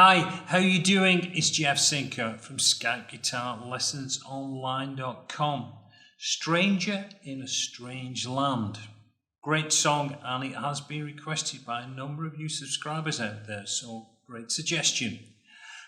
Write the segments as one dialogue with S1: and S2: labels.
S1: Hi, how you doing? It's Jeff Sinker from ScoutGuitarLessonsOnline.com. Stranger in a Strange Land. Great song, and it has been requested by a number of you subscribers out there, so great suggestion.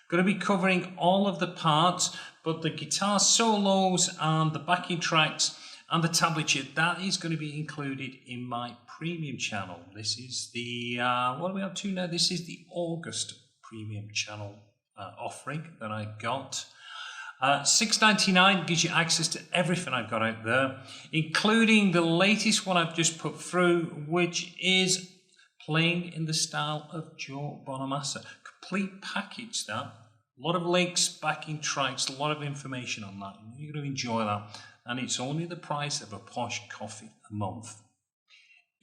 S1: Going to be covering all of the parts, but the guitar solos and the backing tracks and the tablature, that is going to be included in my premium channel. This is the, what are we up to now? This is the August premium channel offering that I got. $6.99 gives you access to everything I've got out there, including the latest one I've just put through, which is playing in the style of Joe Bonamassa. Complete package that. A lot of links, backing tracks, a lot of information on that. You're going to enjoy that. And it's only the price of a posh coffee a month.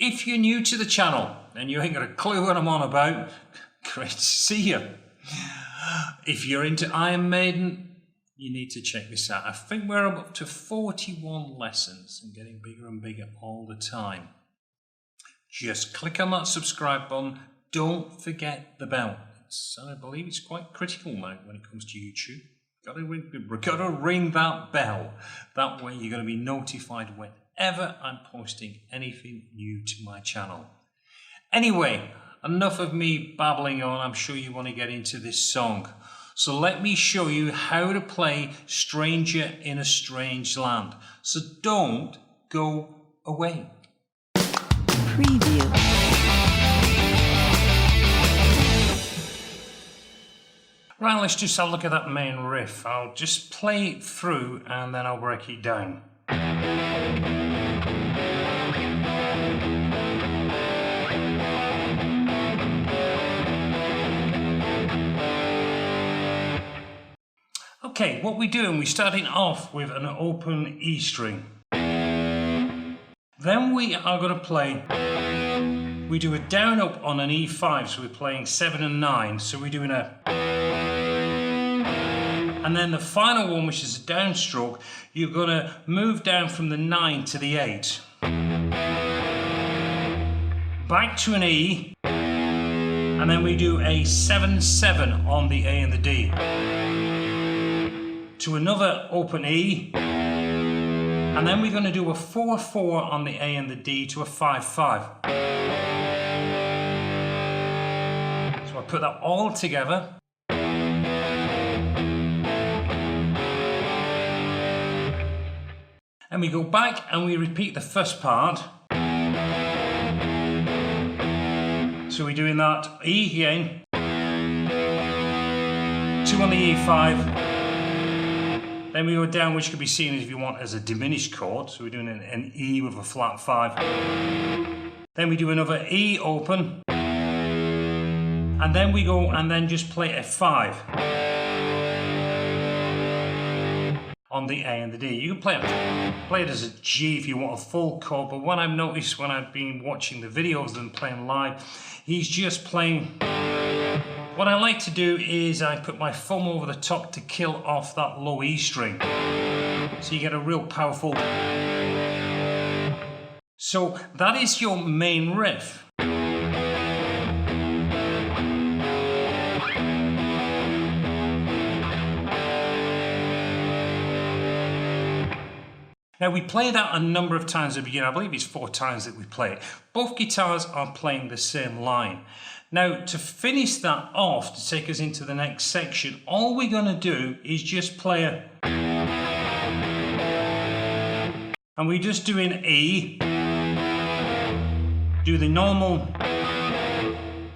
S1: If you're new to the channel and you ain't got a clue what I'm on about, great to see you. If you're into Iron Maiden, you need to check this out. I think we're up to 41 lessons and getting bigger and bigger all the time. Just click on that subscribe button. Don't forget the bell. I believe it's quite critical now when it comes to YouTube. Gotta ring that bell. That way you're going to be notified whenever I'm posting anything new to my channel. Anyway, enough of me babbling on. I'm sure you want to get into this song. So let me show you how to play Stranger in a Strange Land. So don't go away.
S2: Preview.
S1: Right, let's just have a look at that main riff. I'll just play it through and then I'll break it down. Okay, what we're doing, we're starting off with an open E string. Then we are going to play, we do a down up on an E5, so we're playing 7 and 9, so we're doing a, and then the final one, which is a downstroke, you're going to move down from the 9 to the 8. Back to an E, and then we do a 7-7 on the A and the D. To another open E, and then we're going to do a 4-4 on the A and the D to a 5-5. So I put that all together. And we go back and we repeat the first part. So we're doing that E again, 2 on the E5. Then we go down, which could be seen if you want as a diminished chord. So we're doing an E with a flat 5. Then we do another E open. And then we go and then just play a 5 on the A and the D. You can play it as a G if you want a full chord, but what I've noticed when I've been watching the videos and playing live, he's just playing. What I like to do is I put my thumb over the top to kill off that low E string. So you get a real powerful. So that is your main riff. Now we play that a number of times at the beginning. I believe it's 4 times that we play it. Both guitars are playing the same line. Now to finish that off, to take us into the next section, all we're going to do is just play a, and we're just doing E, do the normal,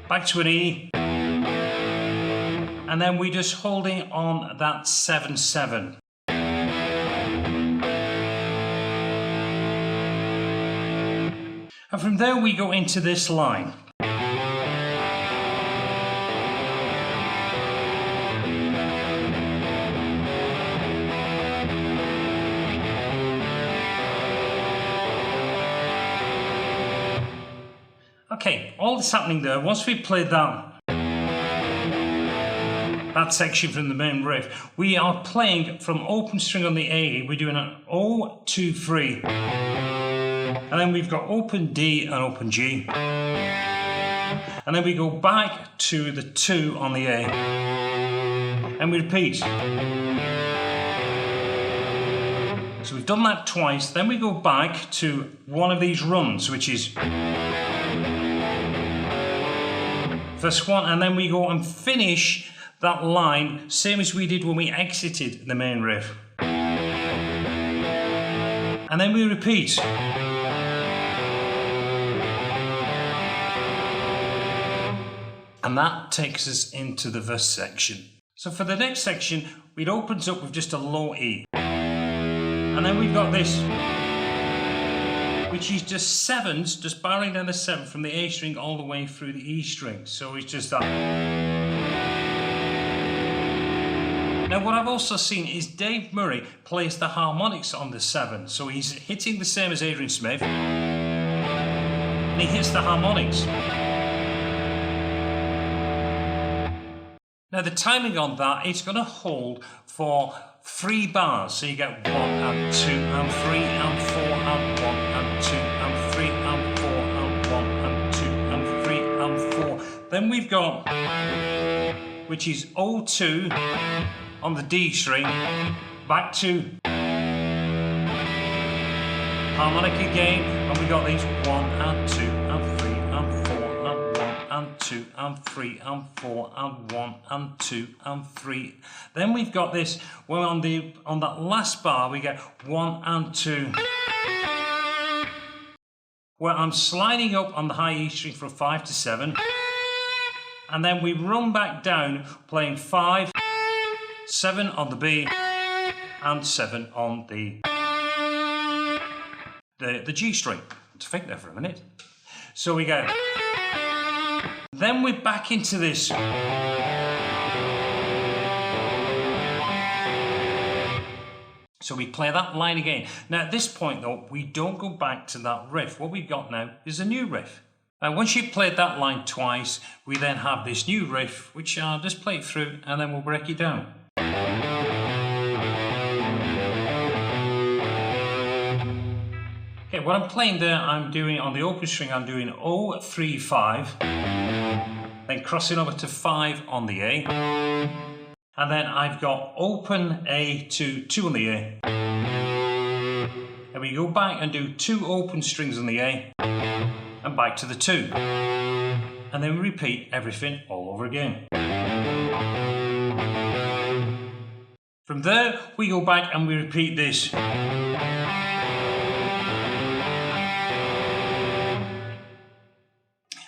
S1: back to an E, and then we're just holding on that 7-7. And from there we go into this line. Okay, all that's happening there, once we've played that section from the main riff, we are playing from open string on the A, we're doing an O, 2, 3. And then we've got open D and open G. And then we go back to the 2 on the A. and we repeat. So we've done that twice, then we go back to one of these runs, which is first one, and then we go and finish that line, same as we did when we exited the main riff. And then we repeat. And that takes us into the verse section. So for the next section, it opens up with just a low E. And then we've got this, which is just sevens, just barring down the seven from the A string all the way through the E string. So it's just that. Now what I've also seen is Dave Murray plays the harmonics on the seven. So he's hitting the same as Adrian Smith, and he hits the harmonics. Now the timing on that, it's going to hold for 3 bars. So you get 1 and 2 and 3 and 4 and 1 and 2 and 3 and 4 and 1 and 2 and 3 and 4. Then we've got, which is O2 on the D string, back to harmonic again, and we got these 1 and 2 and 3 and 4 and 1 and 2 and 3 and 4 and 1 and 2 and 3. Then we've got this, well, on that last bar we get 1 and 2, where I'm sliding up on the high E string from 5 to 7, and then we run back down playing 5, 7 on the B and 7 on the G string. Let's think there for a minute. So we go. Then we're back into this. So we play that line again. Now at this point though, we don't go back to that riff. What we've got now is a new riff. Now once you've played that line twice, we then have this new riff, which I'll just play it through and then we'll break it down. Okay, what I'm playing there, I'm doing on the open string, I'm doing O, 3, 5, then crossing over to 5 on the A, and then I've got open A to 2 on the A, and we go back and do 2 open strings on the A, and back to the 2, and then we repeat everything all over again. From there, we go back and we repeat this.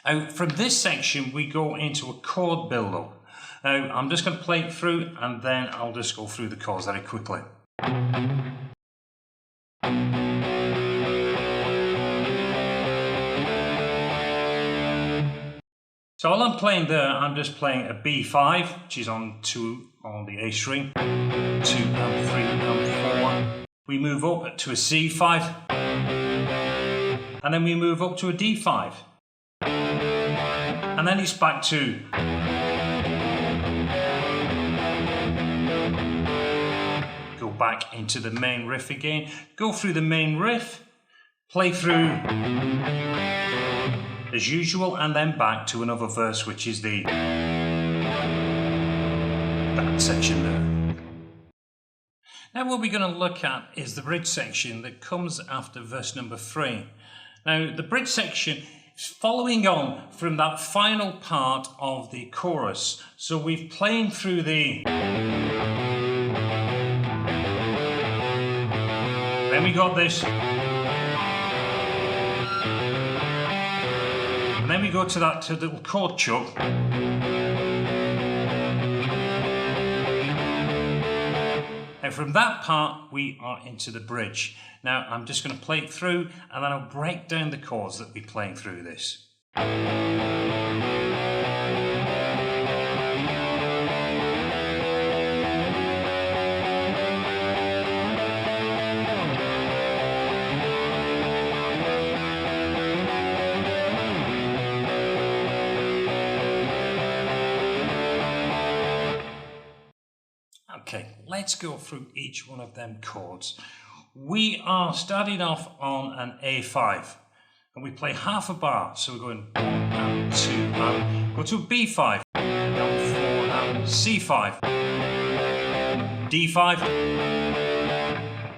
S1: Now, from this section, we go into a chord build-up. Now, I'm just going to play it through and then I'll just go through the chords very quickly. So all I'm playing there, I'm just playing a B5, which is on 2 on the A string, 2 and 3 and 4. We move up to a C5, and then we move up to a D5. And then it's back to go back into the main riff again, go through the main riff, play through as usual, and then back to another verse, which is that section there. Now what we're going to look at is the bridge section that comes after verse number 3. Now the bridge section is following on from that final part of the chorus. So we've played through the, then we got this, and then we go to that little chord chuck, and from that part we are into the bridge. Now I'm just going to play it through and then I'll break down the chords that we're playing through this. Okay, let's go through each one of them chords. We are starting off on an A5 and we play half a bar, so we're going 1 and 2 and go to a B5 and 4 and C5 D5,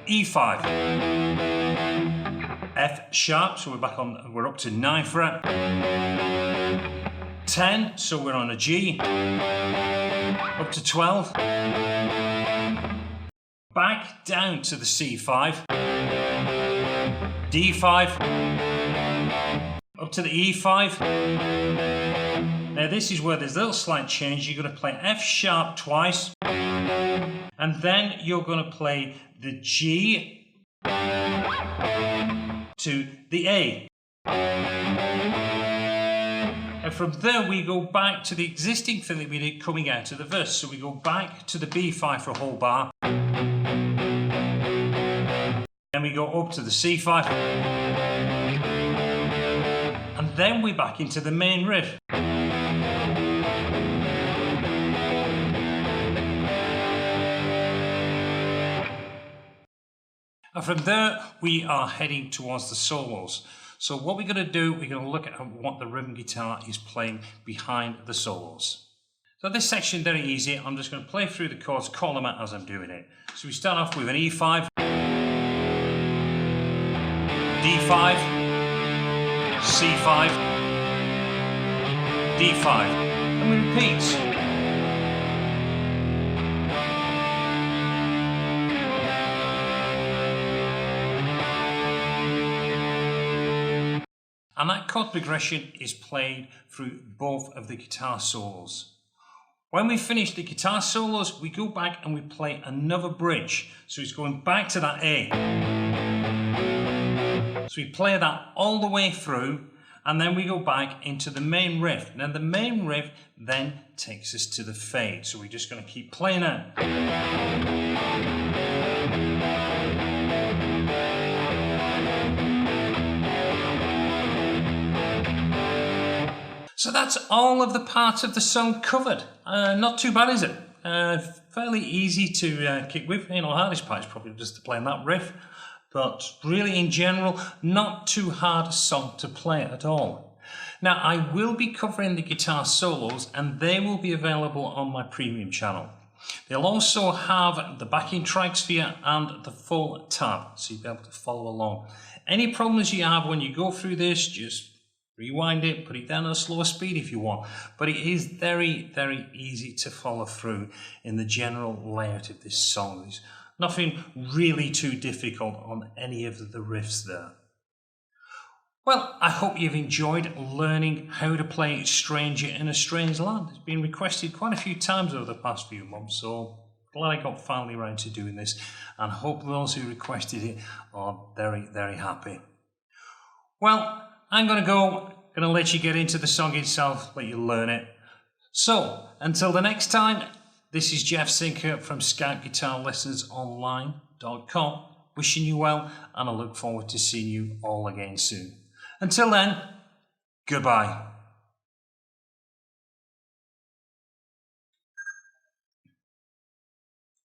S1: E5, F sharp, so we're up to 9th fret, 10, so we're on a G, up to 12, back down to the C5, D5, up to the E5. Now this is where there's a little slight change. You're going to play F sharp twice, and then you're going to play the G to the A. And from there we go back to the existing thing that we did coming out of the verse. So we go back to the B5 for a whole bar. Then we go up to the C5. And then we're back into the main riff. And from there, we are heading towards the solos. So what we're going to do, we're going to look at what the rhythm guitar is playing behind the solos. So this section, very easy. I'm just going to play through the chords, call them out as I'm doing it. So we start off with an E5, D5, C5, D5, and we repeat. And that chord progression is played through both of the guitar solos. When we finish the guitar solos, we go back and we play another bridge. So it's going back to that A. So we play that all the way through, and then we go back into the main riff. Now the main riff then takes us to the fade. So we're just going to keep playing it. So that's all of the parts of the song covered. Not too bad, is it? Fairly easy to kick with. You know, the hardest part is probably just playing that riff. But really, in general, not too hard a song to play at all. Now, I will be covering the guitar solos, and they will be available on my premium channel. They'll also have the backing tracks for you and the full tab, so you'll be able to follow along. Any problems you have when you go through this, just rewind it, put it down at a slower speed if you want. But it is very, very easy to follow through in the general layout of this song. There's nothing really too difficult on any of the riffs there. Well, I hope you've enjoyed learning how to play Stranger in a Strange Land. It's been requested quite a few times over the past few months, so glad I got finally around to doing this, and hope those who requested it are very, very happy. Well, I'm going to let you get into the song itself, let you learn it. So, until the next time, this is Jeff Sinker from ScoutGuitarLessonsOnline.com, wishing you well, and I look forward to seeing you all again soon. Until then, goodbye.